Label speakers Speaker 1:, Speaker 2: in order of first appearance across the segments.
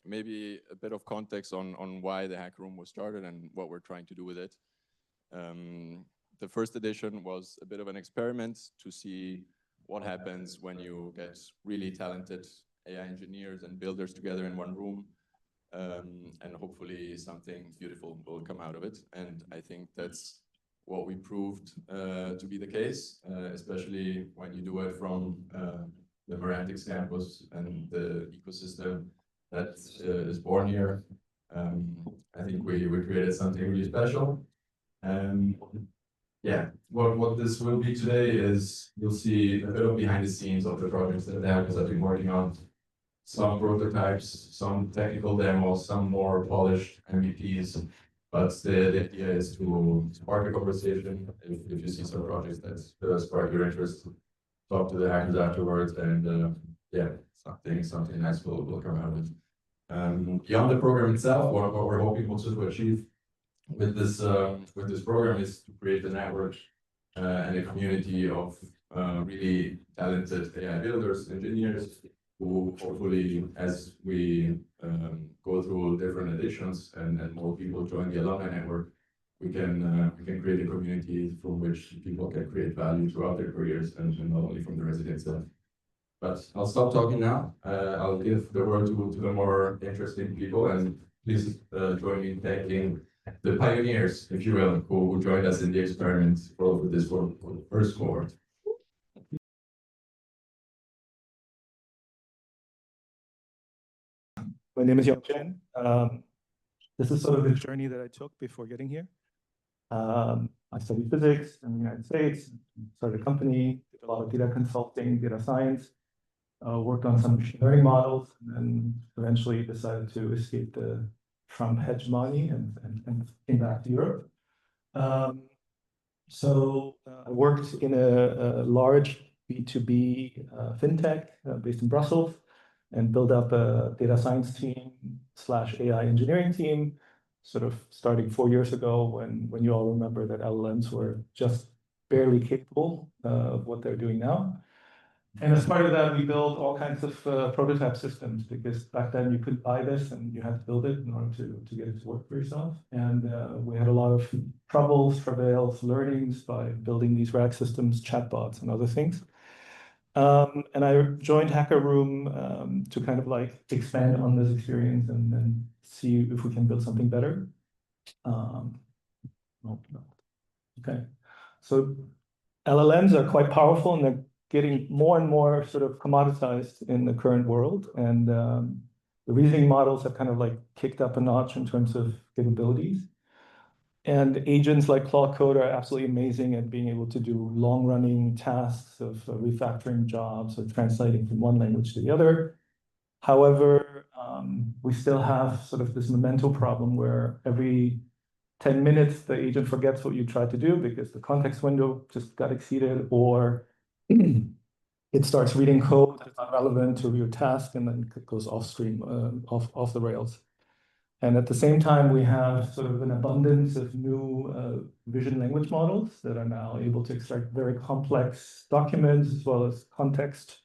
Speaker 1: maybe a bit of context on why the hacker room was started and what we're trying to do with it. The first edition was a bit of an experiment to see what happens when you get really talented AI engineers and builders together in one room. And hopefully something beautiful will come out of it. And I think that's what we proved to be the case, especially when you do it from the Merantix campus and the ecosystem that is born here. I think we created something really special. Yeah, what this will be today is you'll see a bit of behind the scenes of the projects that the hackers have been working on. Some prototypes, some technical demos, some more polished MVPs. But the idea is to spark a conversation. If you see some projects that spark your interest, talk to the hackers afterwards, and yeah, something nice will come out of it. Beyond the program itself, what we're hoping also to achieve with this program is to create a network and a community of really talented AI builders, engineers, who hopefully, as we go through different editions and more people join the alumni network, we can create a community from which people can create value throughout their careers and not only from the residents. But I'll stop talking now. I'll give the word to the more interesting people, and please join me in thanking the pioneers, if you will, who joined us in the experiment for this first cohort.
Speaker 2: My name is Chen. This is sort of the journey that I took before getting here. I studied physics in the United States, started a company, did a lot of data consulting, data science, worked on some machine learning models, and then eventually decided to escape the Trump hegemony and came back to Europe. So I worked in a large B2B fintech based in Brussels, and build up a data science team / AI engineering team, sort of starting 4 years ago when you all remember that LLMs were just barely capable of what they're doing now. And as part of that, we built all kinds of prototype systems, because back then you couldn't buy this and you had to build it in order to get it to work for yourself. And we had a lot of troubles, travails, learnings by building these RAG systems, chatbots, and other things. And I joined Hacker Room to kind of like expand on this experience and then see if we can build something better. Okay, so LLMs are quite powerful, and they're getting more and more sort of commoditized in the current world. And the reasoning models have kind of like kicked up a notch in terms of capabilities. And agents like Claude Code are absolutely amazing at being able to do long-running tasks of refactoring jobs or translating from one language to the other. However, we still have sort of this memento problem where every 10 minutes, the agent forgets what you tried to do because the context window just got exceeded, or it starts reading code that's not relevant to your task, and then it goes off the rails. And at the same time, we have sort of an abundance of new vision language models that are now able to extract very complex documents, as well as context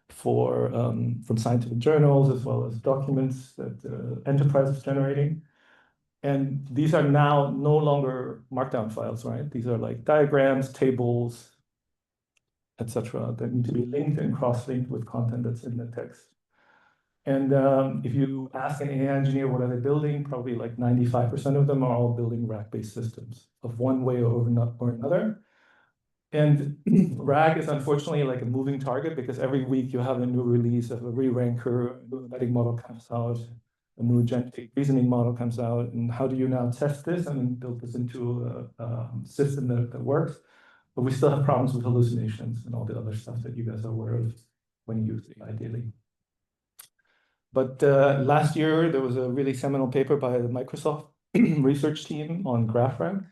Speaker 2: from scientific journals, as well as documents that enterprise is generating. And these are now no longer markdown files, right? These are like diagrams, tables, etc., that need to be linked and cross-linked with content that's in the text. And if you ask an AI engineer what are they building, probably like 95% of them are all building RAG-based systems of one way or another. And RAG is unfortunately like a moving target, because every week you have a new release of a re-ranker, a new embedding model comes out, a new agentic reasoning model comes out, and how do you now test this and build this into a system that works? But we still have problems with hallucinations and all the other stuff that you guys are aware of when you use it, ideally. But last year, there was a really seminal paper by the Microsoft research team on GraphRag.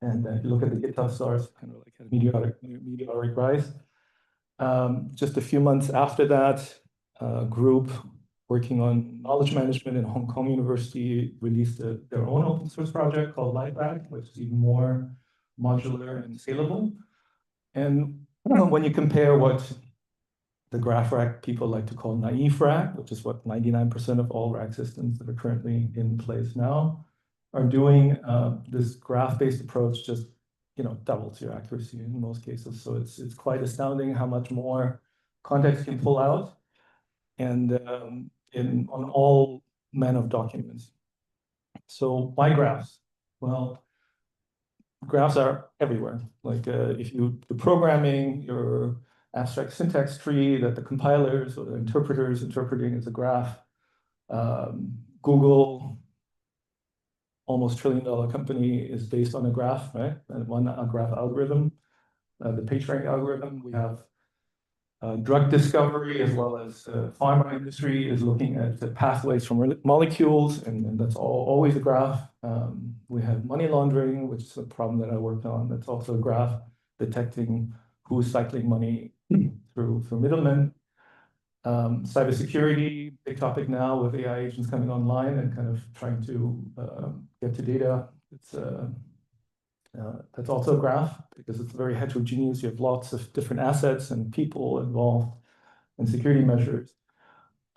Speaker 2: And if you look at the GitHub stars, kind of like a meteoric rise. Just a few months after that, a group working on knowledge management in Hong Kong University released their own open source project called LightRag, which is even more modular and scalable. And when you compare what the graph RAG people like to call naive RAG, which is what 99% of all RAG systems that are currently in place now are doing. This graph-based approach just, doubles your accuracy in most cases. So it's quite astounding how much more context can pull out, and on all manner of documents. So why graphs? Well, graphs are everywhere. Like if you do programming, your abstract syntax tree that the compilers or the interpreters interpreting as a graph. Google, almost $1 trillion company, is based on a graph, right? And a graph algorithm. The PageRank algorithm. We have drug discovery, as well as pharma industry is looking at the pathways from molecules, and that's always a graph. We have money laundering, which is a problem that I worked on. That's also a graph detecting who's cycling money through middlemen. Cybersecurity, big topic now with AI agents coming online and kind of trying to get to data. That's also a graph because it's very heterogeneous. You have lots of different assets and people involved and security measures.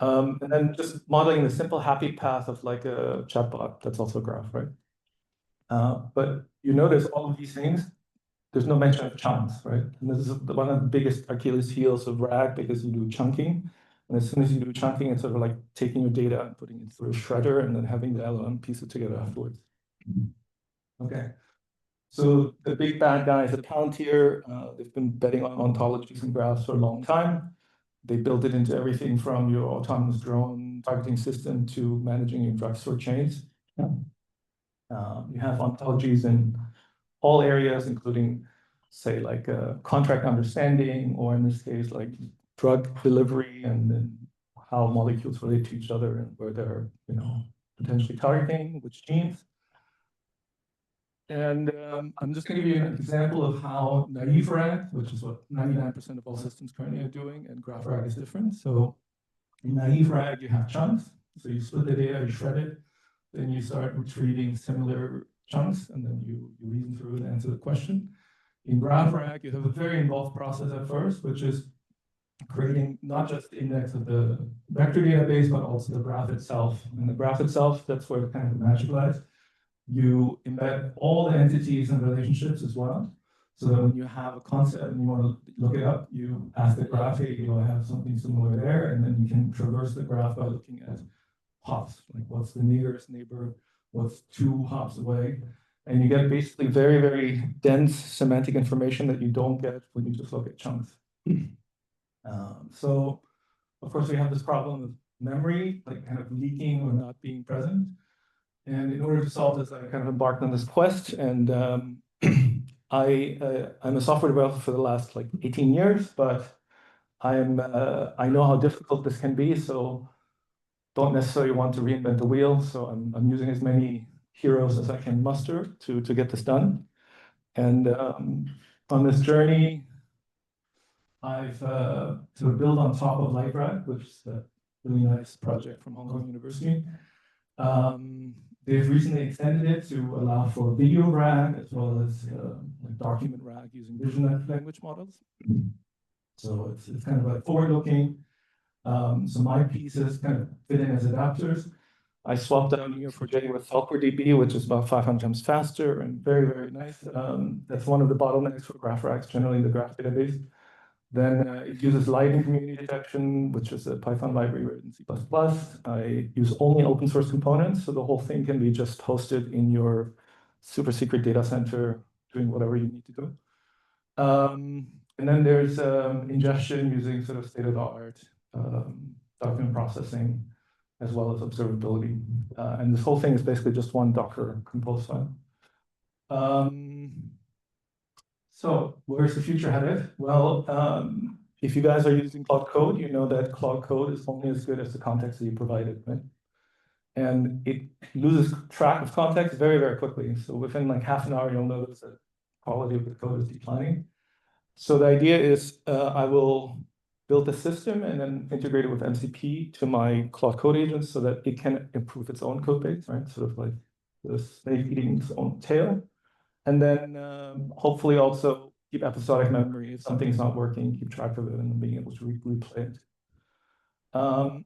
Speaker 2: And then just modeling the simple happy path of like a chatbot, that's also a graph, right? But you notice all of these things, there's no mention of chunks, right? And this is one of the biggest Achilles heels of RAG because you do chunking. And as soon as you do chunking, it's sort of like taking your data and putting it through a shredder and then having the LLM piece it together afterwards. Okay. So the big bad guys at Palantir, they've been betting on ontologies and graphs for a long time. They built it into everything from your autonomous drone targeting system to managing your drugstore chains. Yeah. You have ontologies in all areas, including, say, like contract understanding, or in this case, like drug delivery, and then how molecules relate to each other and where they're, potentially targeting which genes. And I'm just going to give you an example of how naive RAG, which is what 99% of all systems currently are doing, and graph RAG is different. So in naive RAG, you have chunks. So you split the data, you shred it, then you start retrieving similar chunks, and then you reason through and answer the question. In graph RAG, you have a very involved process at first, which is creating not just the index of the vector database, but also the graph itself. And the graph itself, that's where kind of the magic lies. You embed all the entities and relationships as well. So that when you have a concept and you want to look it up, you ask the graph, hey, I have something similar there? And then you can traverse the graph by looking at hops, like what's the nearest neighbor, what's 2 hops away. And you get basically very, very dense semantic information that you don't get when you just look at chunks. So, of course, we have this problem of memory, like kind of leaking or not being present. And in order to solve this, I kind of embarked on this quest. And I'm a software developer for the last like 18 years, but I know how difficult this can be. So don't necessarily want to reinvent the wheel. So I'm using as many heroes as I can muster to get this done. And on this journey, I've sort of built on top of LightRAG, which is a really nice project from Hong Kong University. They've recently extended it to allow for video RAG as well as like document RAG using vision language models. So it's kind of like forward-looking. So my pieces kind of fit in as adapters. I swapped out Neo4j with Falco DB, which is about 500 times faster and very, very nice. That's one of the bottlenecks for graph RAGs, generally the graph database. Then it uses lighting community detection, which is a Python library written in C++. I use only open source components, so the whole thing can be just hosted in your super secret data center, doing whatever you need to do. And then there's ingestion using sort of state-of-the-art document processing, as well as observability. And this whole thing is basically just one Docker compose file. So where's the future headed? Well, if you guys are using Cloud Code, you know that Cloud Code is only as good as the context that you provided, right? And it loses track of context very, very quickly. So within like half an hour, you'll notice that quality of the code is declining. So the idea is I will build a system and then integrate it with MCP to my Cloud Code agents so that it can improve its own code base, right? Sort of like the snake eating its own tail. And then hopefully also keep episodic memory. If something's not working, keep track of it and being able to replay it. And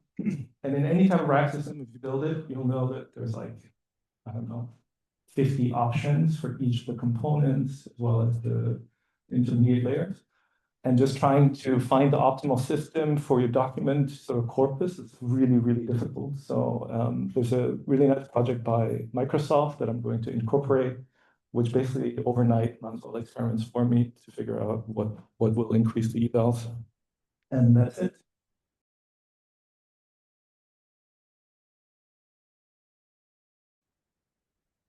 Speaker 2: in any type of rack system, if you build it, you'll know that there's like, I don't know, 50 options for each of the components as well as the intermediate layers. And just trying to find the optimal system for your document sort of corpus is really, really difficult. So there's a really nice project by Microsoft that I'm going to incorporate, which basically overnight runs all the experiments for me to figure out what will increase the evals. And that's it.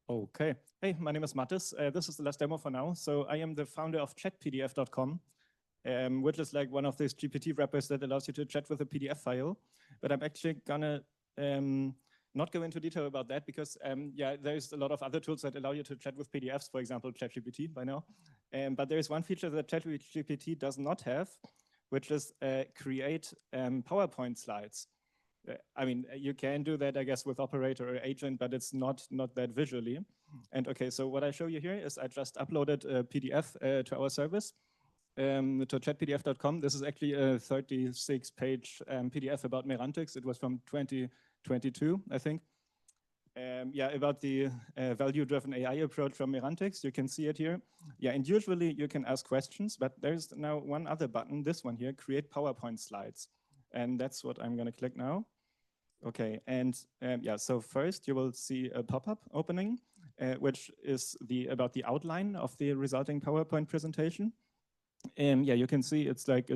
Speaker 3: Okay. Hey, my name is Mathis. This is the last demo for now. So I am the founder of chatpdf.com, which is like one of these GPT wrappers that allows you to chat with a PDF file. But I'm actually gonna not go into detail about that because yeah, there's a lot of other tools that allow you to chat with PDFs, for example, ChatGPT by now. But there is one feature that ChatGPT does not have, which is create PowerPoint slides. I mean, you can do that, I guess, with operator or agent, but it's not that visually. And okay, so what I show you here is I just uploaded a PDF to our service, to chatpdf.com. This is actually a 36-page PDF about Merantix. It was from 2022, I think. Yeah, about the value-driven AI approach from Merantix. You can see it here. Yeah, and usually you can ask questions, but there's now one other button, this one here, create PowerPoint slides. And that's what I'm going to click now. Okay, and yeah, so first you will see a pop-up opening, which is about the outline of the resulting PowerPoint presentation. Yeah, you can see it's like,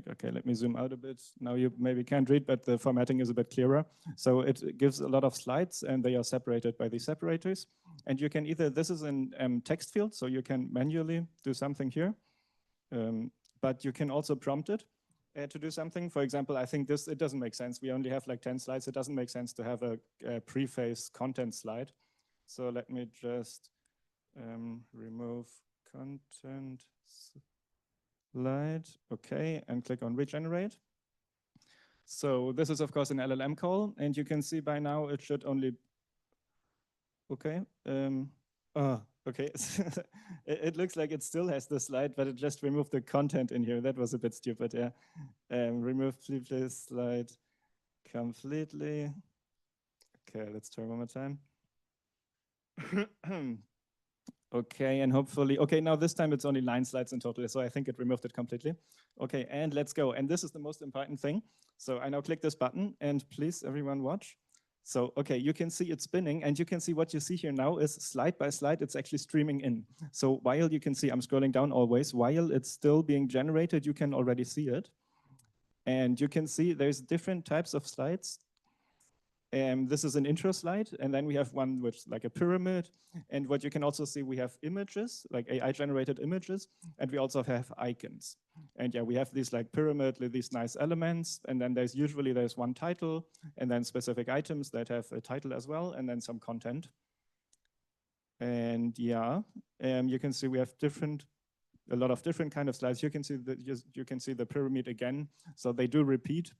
Speaker 3: okay, let me zoom out a bit. Now you maybe can't read, but the formatting is a bit clearer. So it gives a lot of slides and they are separated by these separators. And you can either, this is in text field, so you can manually do something here, but you can also prompt it to do something. For example, I think it doesn't make sense. We only have like 10 slides. It doesn't make sense to have a preface content slide. So let me just remove content slide. Okay, and click on regenerate. So this is of course an LLM call, and you can see by now it should only, okay. Okay, it looks like it still has the slide, but it just removed the content in here. That was a bit stupid, yeah. Remove previous slide completely. Okay, let's try one more time. Okay, and hopefully, okay, now this time it's only 9 slides in total, so I think it removed it completely. Okay, and let's go. And this is the most important thing. So I now click this button, and please, everyone watch. So, okay, you can see it spinning, and you can see what you see here now is slide by slide, it's actually streaming in. So while you can see, I'm scrolling down always, while it's still being generated, you can already see it. And you can see there's different types of slides. This is an intro slide, and then we have one which is like a pyramid. And what you can also see, we have images, like AI-generated images, and we also have icons. And yeah, we have these like pyramid with these nice elements, and then there's one title, and then specific items that have a title as well, and then some content. And yeah, you can see we have a lot of different kind of slides. You can see the pyramid again, so they do repeat.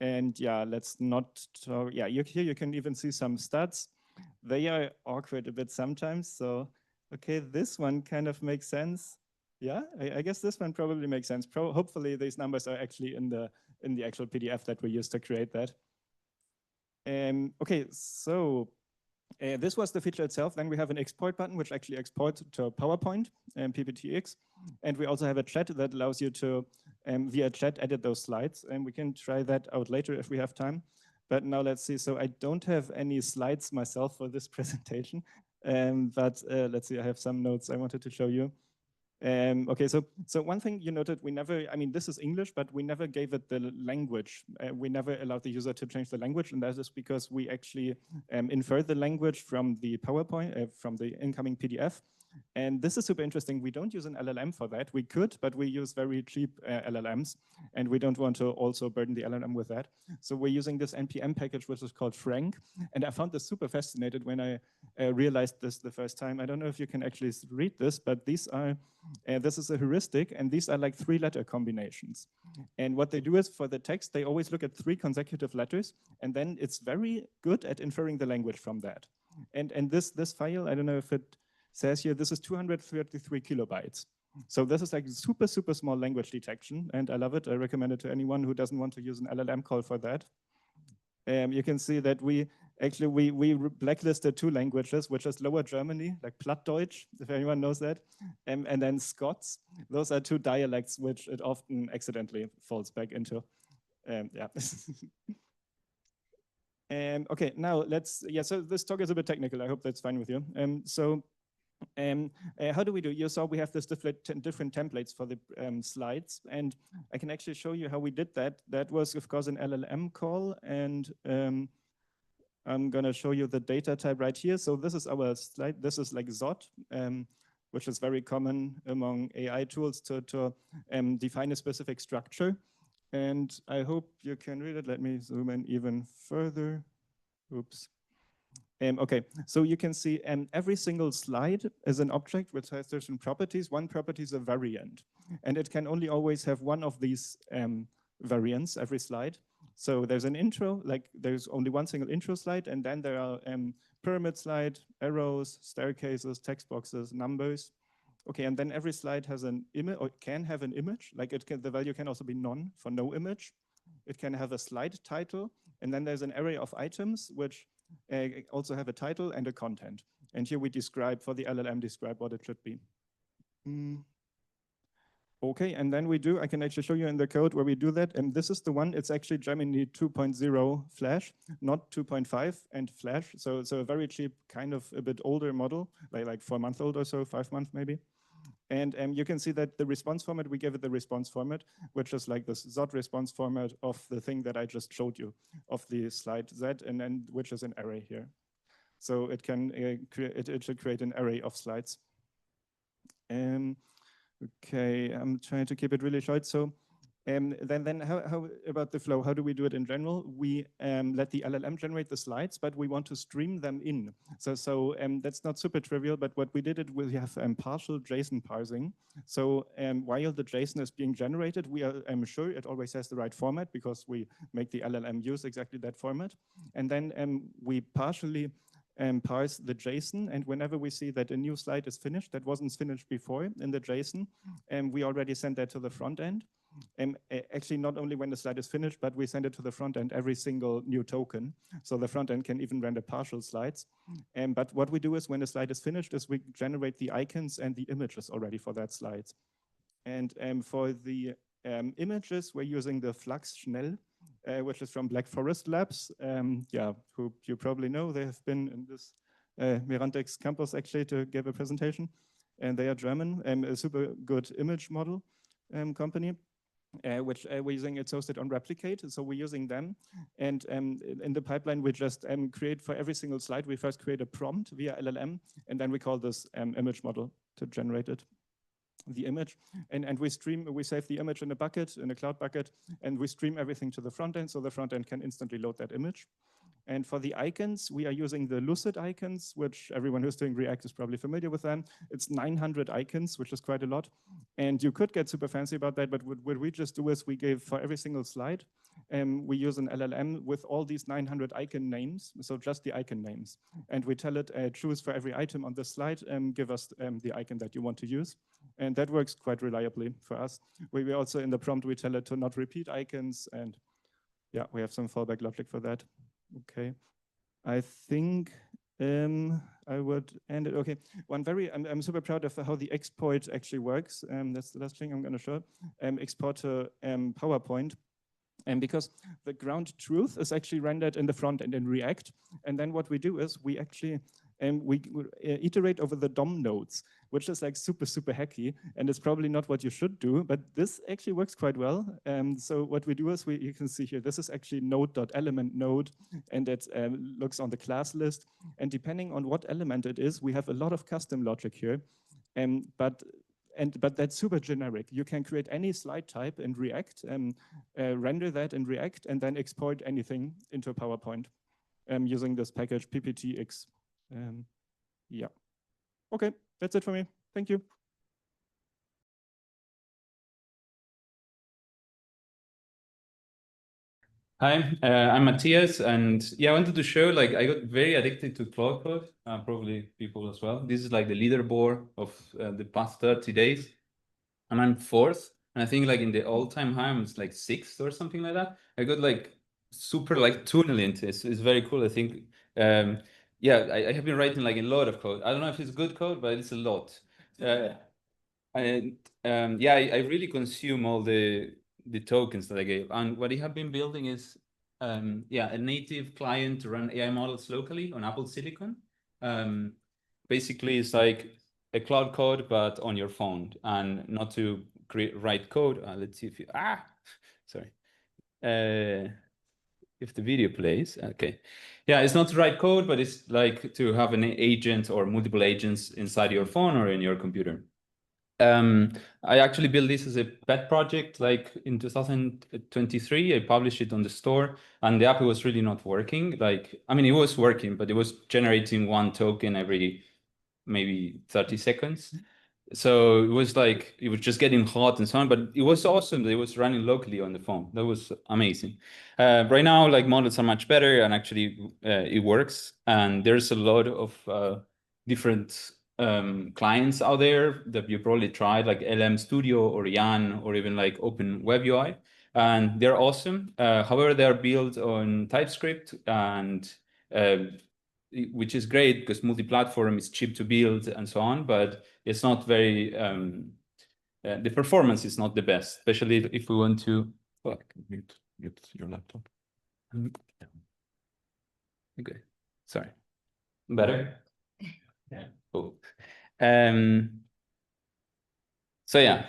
Speaker 3: And yeah, let's not talk. Yeah, here you can even see some stats. They are awkward a bit sometimes. So, okay, this one kind of makes sense. Yeah, I guess this one probably makes sense. Hopefully these numbers are actually in the actual PDF that we used to create that. Okay, so this was the feature itself. Then we have an export button, which actually exports to PowerPoint and PPTX. And we also have a chat that allows you to, via chat, edit those slides. And we can try that out later if we have time. But now let's see. So I don't have any slides myself for this presentation. But let's see, I have some notes I wanted to show you. Okay, so one thing you noted, I mean, this is English, but we never gave it the language. We never allowed the user to change the language, and that is because we actually infer the language from the PowerPoint, from the incoming PDF. And this is super interesting. We don't use an LLM for that. We could, but we use very cheap LLMs, and we don't want to also burden the LLM with that. So we're using this NPM package, which is called Frank. And I found this super fascinating when I realized this the first time. I don't know if you can actually read this, but these are, this is a heuristic, and these are like 3-letter combinations. And what they do is for the text, they always look at 3 consecutive letters, and then it's very good at inferring the language from that. And this file, I don't know if it says here, this is 233 kilobytes. So this is like super, super small language detection, and I love it. I recommend it to anyone who doesn't want to use an LLM call for that. You can see that we blacklisted 2 languages, which is Lower Germany, like Plattdeutsch, if anyone knows that, and then Scots. Those are 2 dialects which it often accidentally falls back into. Yeah. Okay, now so this talk is a bit technical. I hope that's fine with you. How do we do? You saw we have this different templates for the slides, and I can actually show you how we did that. That was, of course, an LLM call, and I'm going to show you the data type right here. So this is our slide. This is like ZOT, which is very common among AI tools to define a specific structure. And I hope you can read it. Let me zoom in even further. Oops. Okay, so you can see every single slide is an object which has certain properties. One property is a variant, and it can only always have one of these variants every slide. So there's an intro, like there's only one single intro slide, and then there are pyramid slide, arrows, staircases, text boxes, numbers. Okay, and then every slide has an image, or can have an image, like the value can also be none for no image. It can have a slide title, and then there's an array of items which also have a title and a content. And here we describe, for the LLM, describe what it should be. Okay, and then I can actually show you in the code where we do that. And this is the one, it's actually Gemini 2.0 Flash, not 2.5 and Flash. So a very cheap, kind of a bit older model, like 4 months old or so, 5 months maybe. And you can see that the response format, we gave it the response format, which is like this ZOT response format of the thing that I just showed you, of the slide Z, and then which is an array here. So it can it should create an array of slides. Okay, I'm trying to keep it really short. So then how about the flow? How do we do it in general? We let the LLM generate the slides, but we want to stream them in. So that's not super trivial, but what we did, we have partial JSON parsing. So while the JSON is being generated, we are sure it always has the right format because we make the LLM use exactly that format. And then we partially parse the JSON, and whenever we see that a new slide is finished that wasn't finished before in the JSON, we already send that to the front end. Actually, not only when the slide is finished, but we send it to the front end every single new token. So the front end can even render partial slides. But what we do is when the slide is finished is we generate the icons and the images already for that slide. And for the images, we're using the Flux Schnell, which is from Black Forest Labs. Yeah, who you probably know. They have been in this Merantix campus actually to give a presentation. And they are German, a super good image model company. Which we're using, it's hosted on Replicate, so we're using them. And in the pipeline, we just create for every single slide, we first create a prompt via LLM, and then we call this image model to generate it, the image. And we save the image in a bucket, in a cloud bucket, and we stream everything to the front end, so the front end can instantly load that image. And for the icons, we are using the Lucid icons, which everyone who's doing React is probably familiar with them. It's 900 icons, which is quite a lot. And you could get super fancy about that, but what we just do is we give for every single slide, we use an LLM with all these 900 icon names, so just the icon names. And we tell it, choose for every item on the slide, give us the icon that you want to use. And that works quite reliably for us. We also, in the prompt, we tell it to not repeat icons, and yeah, we have some fallback logic for that. Okay, I think I would end it. Okay, I'm super proud of how the export actually works. That's the last thing I'm going to show. Export to PowerPoint. And because the ground truth is actually rendered in the front end in React. And then what we do is we actually we iterate over the DOM nodes, which is like super, super hacky. And it's probably not what you should do, but this actually works quite well. So what we do is you can see here, this is actually node.element node, and it looks on the class list. And depending on what element it is, we have a lot of custom logic here. But that's super generic. You can create any slide type in React, render that in React, and then export anything into PowerPoint using this package pptx. Yeah. Okay, that's it for me. Thank you.
Speaker 4: Hi, I'm Matias, and yeah, I wanted to show, like, I got very addicted to Claude Code, probably people as well. This is like the leaderboard of the past 30 days. and I'm fourth. And I think like in the all-time high, I'm like sixth or something like that. I got like super like tunnel into this. It's very cool. I think, yeah, I have been writing like a lot of code. I don't know if it's good code, but it's a lot. And yeah, I really consume all the tokens that I gave. And what I have been building is, yeah, a native client to run AI models locally on Apple Silicon. Basically, it's like a cloud code, but on your phone, and not to write code. Let's see if you, sorry. If the video plays, okay. Yeah, it's not to write code, but it's like to have an agent or multiple agents inside your phone or in your computer. I actually built this as a pet project, like in 2023. I published it on the store, and the app was really not working. Like, I mean, it was working, but it was generating one token every maybe 30 seconds. So it was like, it was just getting hot and so on, but it was awesome that it was running locally on the phone. That was amazing. Right now, like models are much better, and actually it works. And there's a lot of different clients out there that you probably tried, like LM Studio or Yan, or even like Open Web UI. And they're awesome. However, they're built on TypeScript, and which is great because multi-platform is cheap to build and so on, but it's not very, the performance is not the best, especially if we want to, mute your laptop. Okay, sorry. Better? Yeah, cool. So yeah,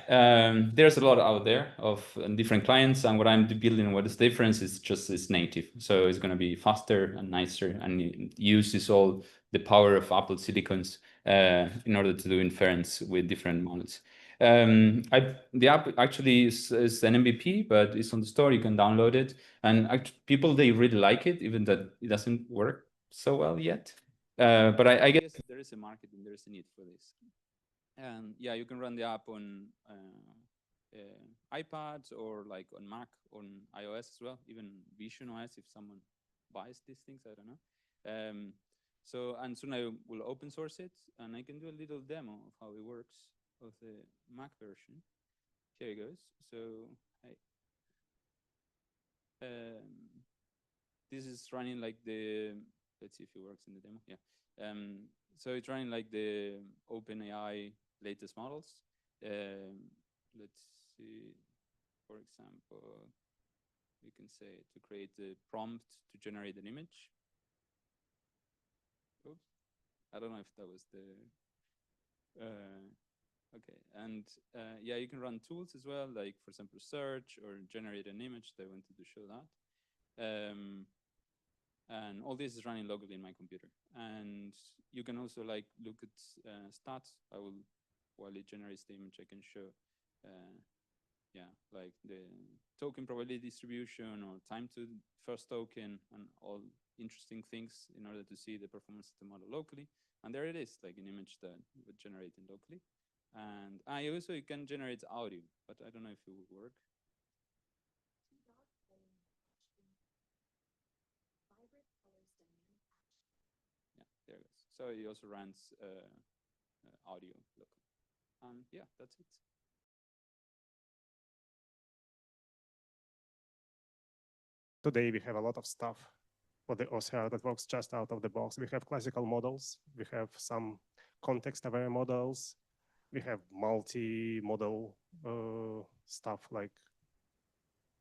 Speaker 4: there's a lot out there of different clients, and what I'm building, what is the difference is just it's native. So it's going to be faster and nicer, and it uses all the power of Apple Silicons in order to do inference with different models. The app actually is an MVP, but it's on the store. You can download it, and people, they really like it, even that it doesn't work so well yet. But I guess there is a market and there is a need for this. And yeah, you can run the app on iPads or like on Mac, on iOS as well, even Vision OS if someone buys these things, I don't know. So, and soon I will open source it, and I can do a little demo of how it works of the Mac version. Here it goes. So, this is running like the, let's see if it works in the demo. Yeah. So it's running like the OpenAI latest models. Let's see, for example, we can say to create a prompt to generate an image. Oops, I don't know if that was the, okay. And yeah, you can run tools as well, like for example, search or generate an image. I wanted to show that. And all this is running locally in my computer. And you can also like look at stats. I will, while it generates the image, I can show, yeah, like the token probability distribution or time to first token and all interesting things in order to see the performance of the model locally. And there it is, like an image that would generate it locally. And I also can generate audio, but I don't know if it would work. There it goes. So it also runs audio locally. Yeah, that's it.
Speaker 5: Today we have a lot of stuff for the OCR that works just out of the box. We have classical models. We have some context-aware models. We have multi-model stuff like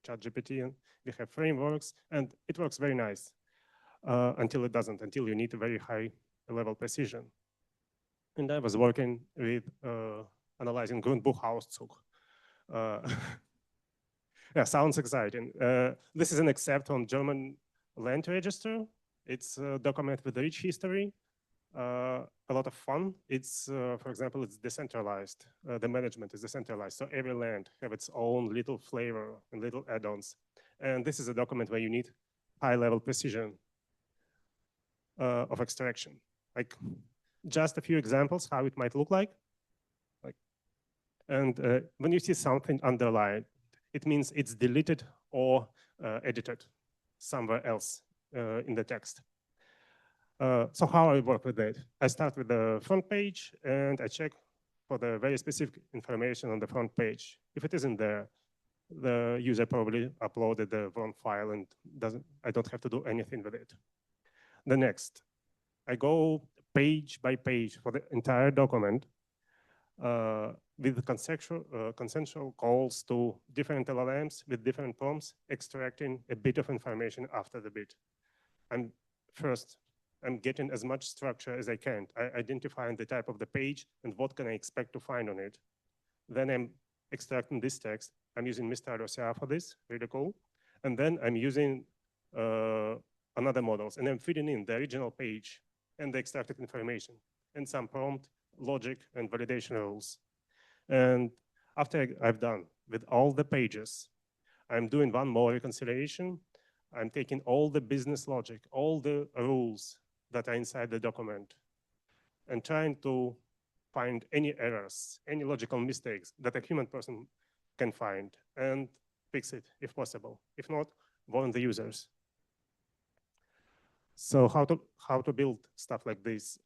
Speaker 5: ChatGPT. We have frameworks, and it works very nice until it doesn't, until you need a very high level precision. And I was working with analyzing Grundbuchauszug. Yeah, sounds exciting. This is an excerpt from German land register. It's a document with a rich history, a lot of fun. It's, for example, it's decentralized. The management is decentralized, so every land have its own little flavor and little add-ons. And this is a document where you need high-level precision of extraction. Like, just a few examples how it might look like. And when you see something underlined, it means it's deleted or edited somewhere else in the text. So how I work with that? I start with the front page and I check for the very specific information on the front page. If it isn't there, the user probably uploaded the wrong file and I don't have to do anything with it. The next, I go page by page for the entire document with consensual calls to different LLMs with different prompts, extracting a bit of information after the bit. And first, I'm getting as much structure as I can. I identifying the type of the page and what can I expect to find on it. Then I'm extracting this text. I'm using Mr. OCR for this, really cool. And then I'm using another models, and I'm feeding in the original page and the extracted information and some prompt, logic, and validation rules. And after I've done with all the pages, I'm doing one more reconciliation. I'm taking all the business logic, all the rules that are inside the document, and trying to find any errors, any logical mistakes that a human person can find, and fix it if possible. If not, warn the users. So how to build stuff like this?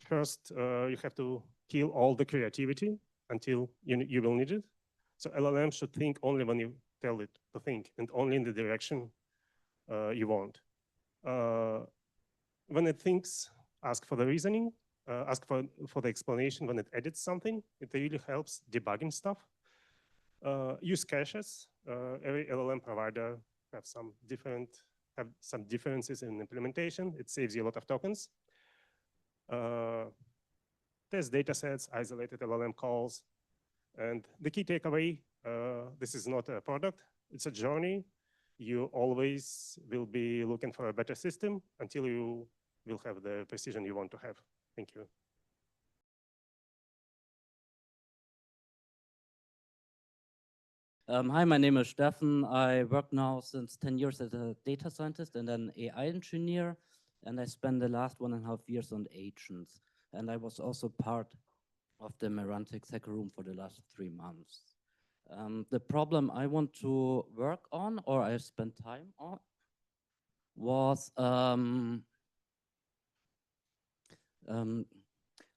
Speaker 5: First, you have to kill all the creativity until you will need it. So LLM should think only when you tell it to think, and only in the direction you want. When it thinks, ask for the reasoning, ask for the explanation when it edits something. It really helps debugging stuff. Use caches. Every LLM provider have some differences in implementation. It saves you a lot of tokens. Test data sets, isolated LLM calls. And the key takeaway, this is not a product, it's a journey. You always will be looking for a better system until you will have the precision you want to have. Thank you.
Speaker 6: Hi, my name is Steffen. I work now since 10 years as a data scientist and an AI engineer, and I spent the last 1.5 years on agents. And I was also part of the Merantix hacker room for the last 3 months. The problem I want to work on, or I spent time on, was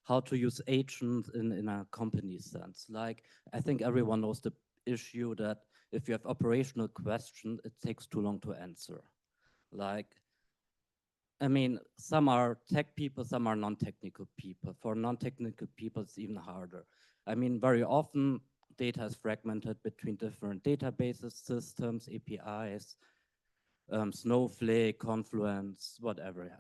Speaker 6: how to use agents in a company sense. Like, I think everyone knows the issue that if you have operational questions, it takes too long to answer. Like, I mean, some are tech people, some are non-technical people. For non-technical people, it's even harder. I mean, very often data is fragmented between different databases, systems, APIs, Snowflake, Confluence, whatever.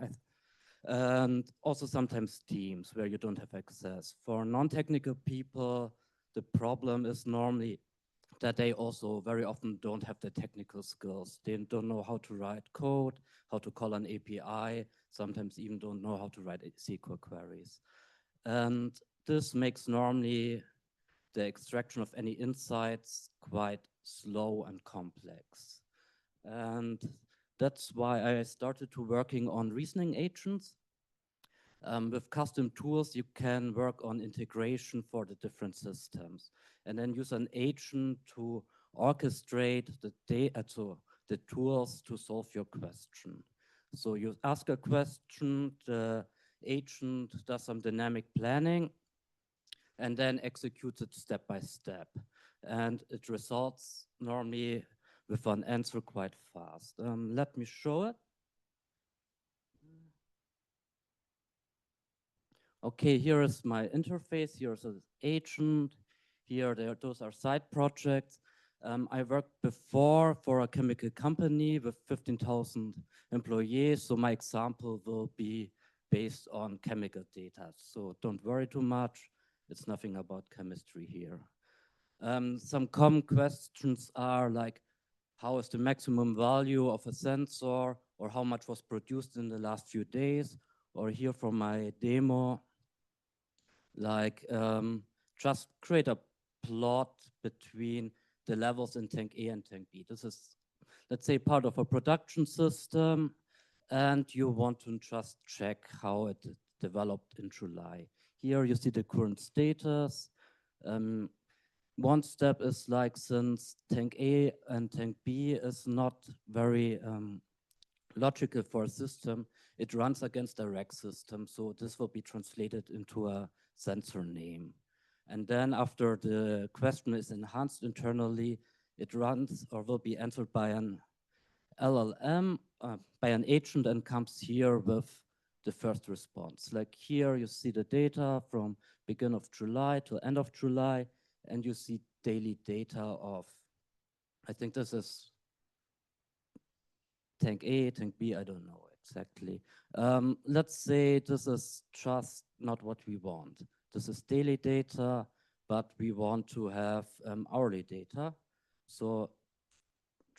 Speaker 6: And also sometimes teams where you don't have access. For non-technical people, the problem is normally that they also very often don't have the technical skills. They don't know how to write code, how to call an API, sometimes even don't know how to write SQL queries. And this makes normally the extraction of any insights quite slow and complex. And that's why I started to working on reasoning agents. With custom tools, you can work on integration for the different systems and then use an agent to orchestrate the tools to solve your question. So you ask a question, the agent does some dynamic planning and then executes it step by step. And it results normally with an answer quite fast. Let me show it. Okay, here is my interface. Here's an agent. Here, those are side projects. I worked before for a chemical company with 15,000 employees. So my example will be based on chemical data. So don't worry too much. It's nothing about chemistry here. Some common questions are like, how is the maximum value of a sensor, or how much was produced in the last few days? Or here from my demo, like just create a plot between the levels in tank A and tank B. This is, let's say, part of a production system, and you want to just check how it developed in July. Here you see the current status. One step is like, since tank A and tank B is not very logical for a system, it runs against a RAG system. So this will be translated into a sensor name. And then after the question is enhanced internally, it runs or will be answered by an LLM, by an agent, and comes here with the first response. Like here you see the data from beginning of July to end of July, and you see daily data of, I think this is tank A, tank B, I don't know exactly. Let's say this is just not what we want. This is daily data, but we want to have hourly data. So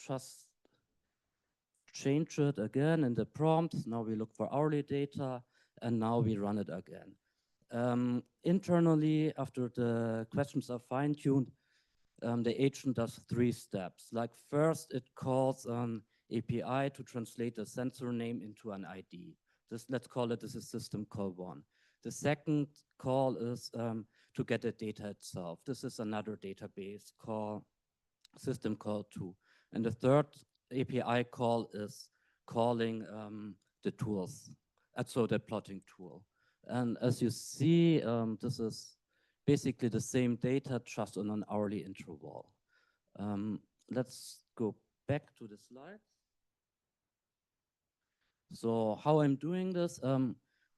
Speaker 6: just change it again in the prompt. Now we look for hourly data, and now we run it again. Internally, after the questions are fine-tuned, the agent does 3 steps. Like first, it calls an API to translate the sensor name into an ID. Let's call it, this is system call 1. The second call is to get the data itself. This is another database call, system call 2. And the third API call is calling the tools, so the plotting tool. And as you see, this is basically the same data just on an hourly interval. Let's go back to the slides. So how I'm doing this,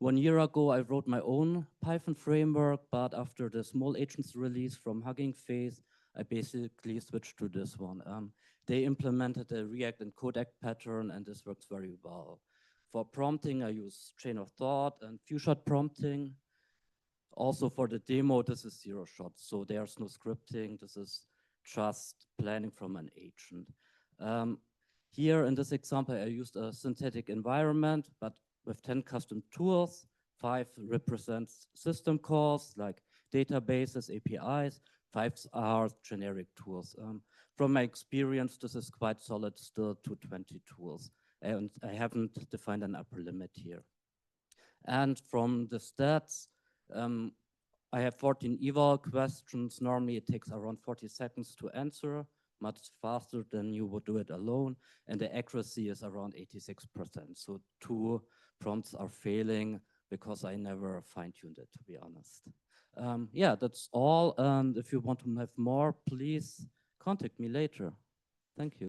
Speaker 6: 1 year ago, I wrote my own Python framework, but after the small agents release from Hugging Face, I basically switched to this one. They implemented a React and codec pattern, and this works very well. For prompting, I use chain of thought and few shot prompting. Also for the demo, this is 0 shots, so there's no scripting. This is just planning from an agent. Here in this example, I used a synthetic environment, but with 10 custom tools. 5 represents system calls like databases, APIs. 5 are generic tools. From my experience, this is quite solid still to 20 tools. And I haven't defined an upper limit here. And from the stats, I have 14 eval questions. Normally it takes around 40 seconds to answer, much faster than you would do it alone. And the accuracy is around 86%. So 2 prompts are failing because I never fine-tuned it, to be honest. Yeah, that's all. And if you want to have more, please contact me later. Thank you.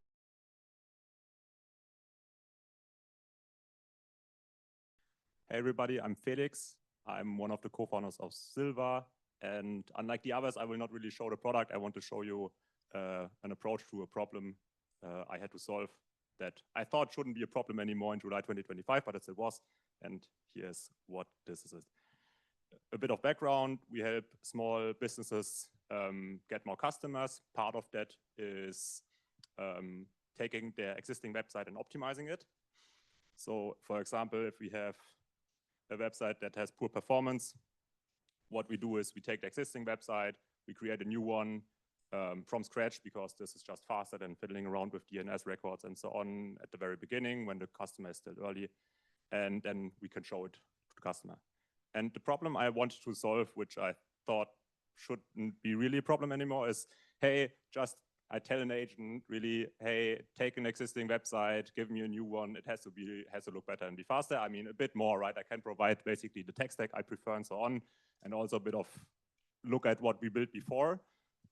Speaker 7: Hey everybody, I'm Felix. I'm one of the co-founders of Silva. And unlike the others, I will not really show the product. I want to show you an approach to a problem I had to solve that I thought shouldn't be a problem anymore in July 2025, but it still was. And here's what this is. A bit of background, we help small businesses get more customers. Part of that is taking their existing website and optimizing it. So for example, if we have a website that has poor performance, what we do is we take the existing website, we create a new one from scratch, because this is just faster than fiddling around with DNS records and so on at the very beginning when the customer is still early, and then we can show it to the customer. And the problem I wanted to solve, which I thought shouldn't be really a problem anymore, is, hey, just I tell an agent really, hey, take an existing website, give me a new one. It has to look better and be faster. I mean, a bit more, right? I can provide basically the tech stack I prefer and so on, and also a bit of look at what we built before.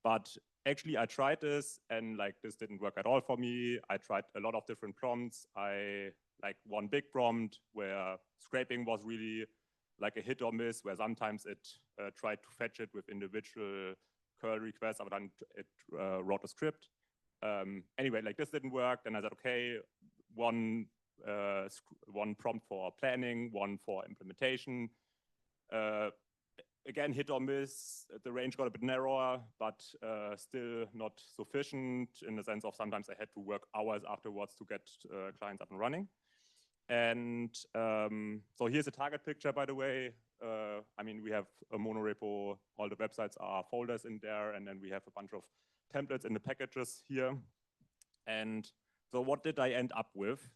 Speaker 7: But actually, I tried this, and like this didn't work at all for me. I tried a lot of different prompts. I like one big prompt where scraping was really like a hit or miss, where sometimes it tried to fetch it with individual curl requests, but then it wrote a script. Anyway, like this didn't work. Then I said, okay, one prompt for planning, one for implementation. Again, hit or miss. The range got a bit narrower, but still not sufficient in the sense of sometimes I had to work hours afterwards to get clients up and running. And so here's a target picture, by the way. I mean, we have a monorepo, all the websites are folders in there, and then we have a bunch of templates in the packages here. And so what did I end up with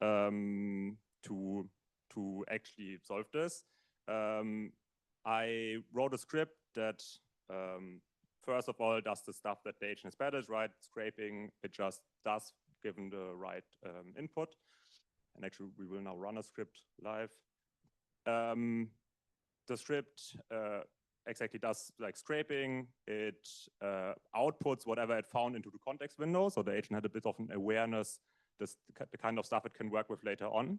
Speaker 7: to actually solve this? I wrote a script that first of all does the stuff that the agent is bad at, right? Scraping, it just does given the right input. And actually, we will now run a script live. The script exactly does like scraping. It outputs whatever it found into the context window. So the agent had a bit of an awareness, the kind of stuff it can work with later on.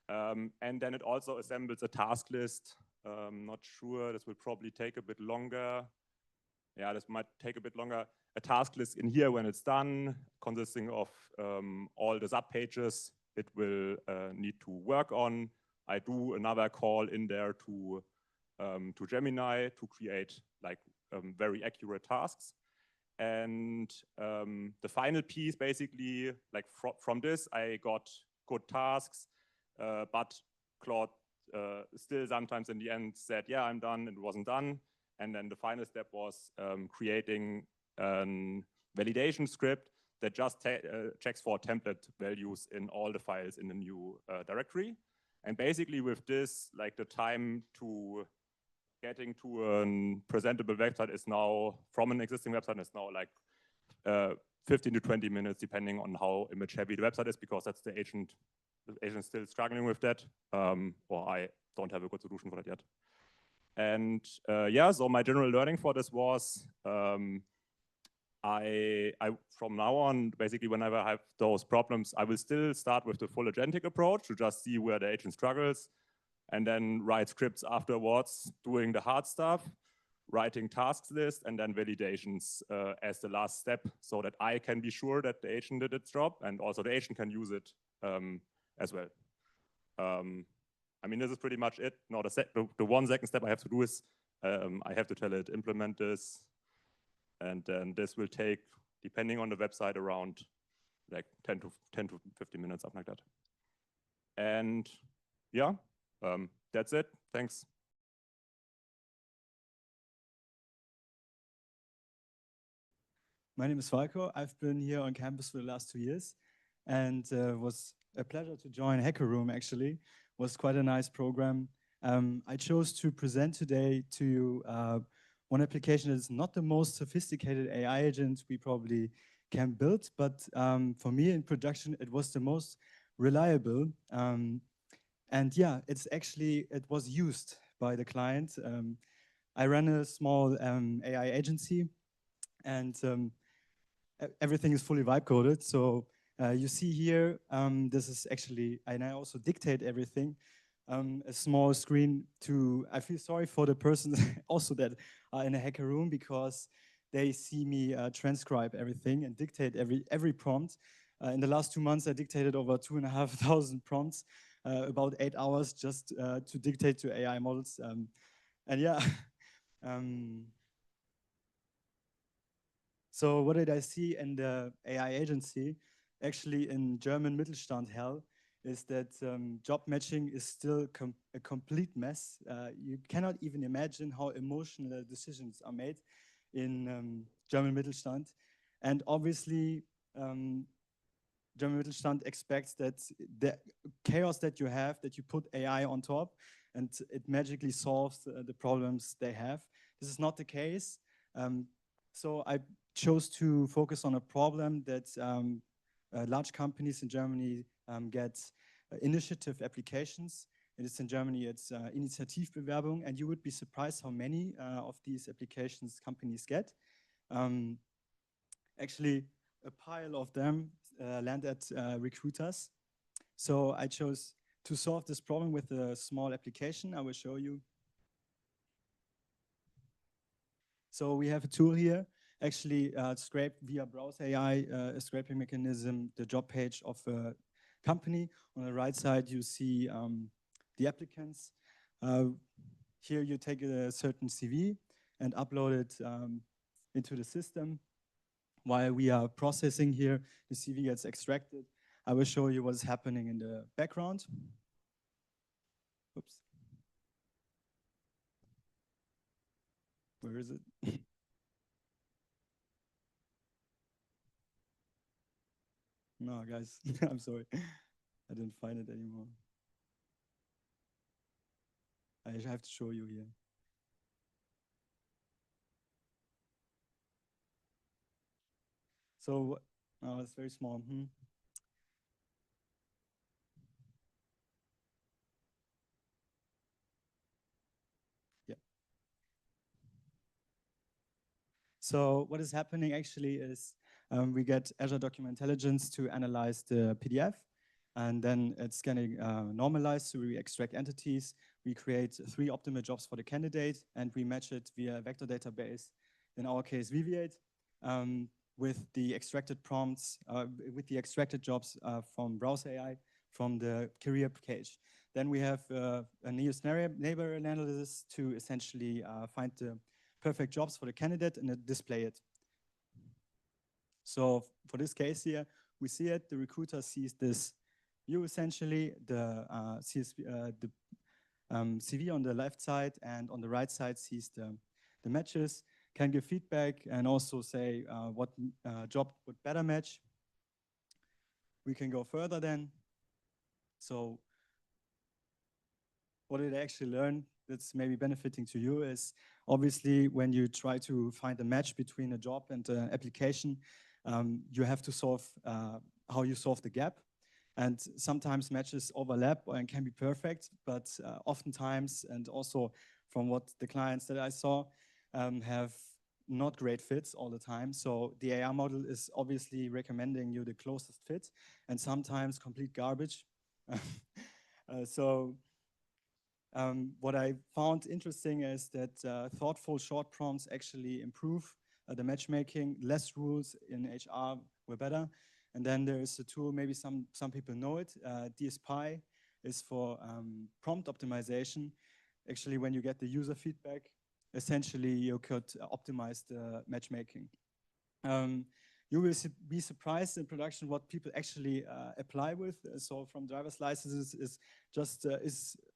Speaker 7: And then it also assembles a task list. Not sure, this will probably take a bit longer. Yeah, this might take a bit longer. A task list in here when it's done, consisting of all the sub pages it will need to work on. I do another call in there to Gemini to create like very accurate tasks. And the final piece, basically, like from this, I got good tasks, but Claude still sometimes in the end said, yeah, I'm done, it wasn't done. And then the final step was creating a validation script that just checks for template values in all the files in the new directory. And basically with this, like the time to getting to a presentable website is now, from an existing website, is now like 15 to 20 minutes, depending on how image heavy the website is, because that's the agent. The agent's still struggling with that, or I don't have a good solution for that yet. And yeah, so my general learning for this was, I from now on, basically whenever I have those problems, I will still start with the full agentic approach to just see where the agent struggles, and then write scripts afterwards, doing the hard stuff, writing tasks list, and then validations as the last step, so that I can be sure that the agent did its job, and also the agent can use it as well. I mean, this is pretty much it. Now, the 1 second step I have to do is I have to tell it implement this, and then this will take, depending on the website, around like 10 to 15 minutes, something like that. And yeah, that's it. Thanks.
Speaker 8: My name is Falco. I've been here on campus for the last 2 years, and was a pleasure to join Hacker Room, actually. Was quite a nice program. I chose to present today to you one application that is not the most sophisticated AI agent we probably can build, but for me in production, it was the most reliable. And yeah, it was used by the client. I ran a small AI agency, and everything is fully vibe coded. So you see here, this is actually, and I also dictate everything. A small screen to, I feel sorry for the persons also that are in a hacker room, because they see me transcribe everything and dictate every prompt. In the last 2 months, I dictated over 2,500 prompts, about 8 hours just to dictate to AI models. And yeah, so what did I see in the AI agency? Actually, in German Mittelstand hell, is that job matching is still a complete mess. You cannot even imagine how emotional decisions are made in German Mittelstand. And obviously, German Mittelstand expects that the chaos that you have, that you put AI on top, and it magically solves the problems they have. This is not the case. So I chose to focus on a problem that large companies in Germany get initiative applications. It is in Germany, it's Initiativbewerbung, and you would be surprised how many of these applications companies get. Actually, a pile of them land at recruiters. So I chose to solve this problem with a small application. I will show you. So we have a tool here, actually scrape via browse AI, a scraping mechanism, the job page of a company. On the right side, you see the applicants. Here you take a certain CV and upload it into the system. While we are processing here, the CV gets extracted. I will show you what's happening in the background. Oops. Where is it? No, guys, I'm sorry. I didn't find it anymore. I have to show you here. So, oh, it's very small. So what is happening actually is we get Azure Document Intelligence to analyze the PDF, and then it's getting normalized. So we extract entities, we create 3 optimal jobs for the candidate, and we match it via vector database, in our case, Viviate, with the extracted prompts, with the extracted jobs from Browser AI from the career page. Then we have a neighbor analysis to essentially find the perfect jobs for the candidate and display it. So for this case here, we see it, the recruiter sees this view essentially, the CV on the left side, and on the right side sees the matches, can give feedback and also say what job would better match. We can go further then. So what did I actually learn that's maybe benefiting to you is obviously when you try to find a match between a job and an application, you have to solve how you solve the gap. And sometimes matches overlap and can be perfect, but oftentimes, and also from what the clients that I saw, have not great fits all the time. So the AI model is obviously recommending you the closest fit and sometimes complete garbage. What I found interesting is that thoughtful short prompts actually improve the matchmaking. Less rules in HR were better. And then there is a tool, maybe some people know it, DSPy is for prompt optimization. Actually, when you get the user feedback, essentially you could optimize the matchmaking. You will be surprised in production what people actually apply with. So from driver's licenses is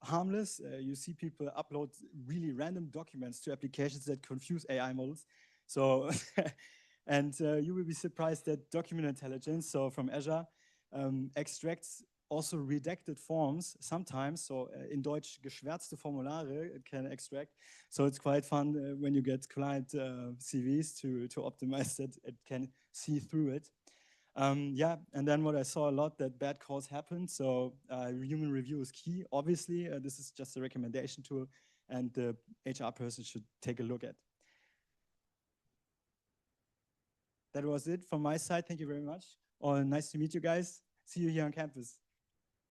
Speaker 8: harmless. You see people upload really random documents to applications that confuse AI models. So, and you will be surprised that document intelligence, so from Azure, extracts also redacted forms sometimes. So in Deutsch, geschwärzte Formulare it can extract. So it's quite fun when you get client CVs to optimize that it can see through it. Yeah, and then what I saw a lot that bad calls happen. So human review is key. Obviously, this is just a recommendation tool and the HR person should take a look at. That was it from my side. Thank you very much. Nice to meet you guys. See you here on campus.